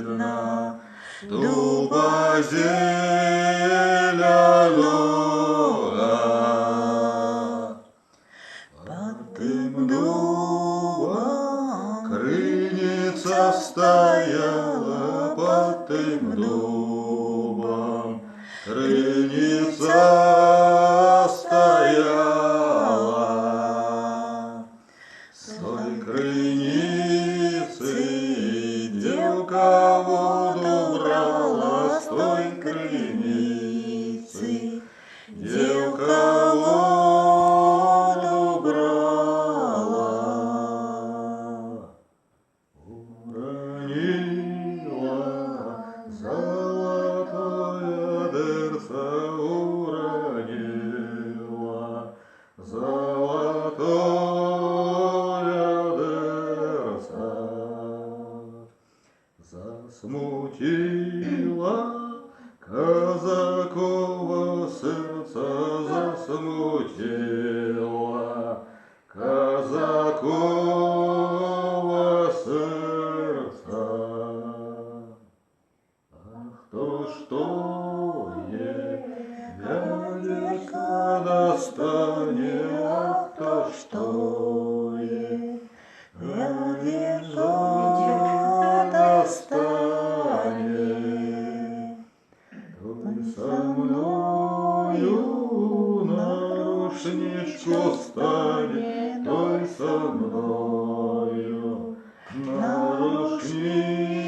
видно дуба зеленого. Под тем дубом крыница стояла, под тем дубом крыница стояла. С той крыницы девка воду брала, с той крыницы девка воду брала. Уронила золотое дерце, уронила золотое дерце. Засмутила казакова сердце, засмутила казакова сердце. Ах, то что дядечка достанет, ах, то что дядечка достанет. Той со мною на рушничку станет, той со мною на рушничку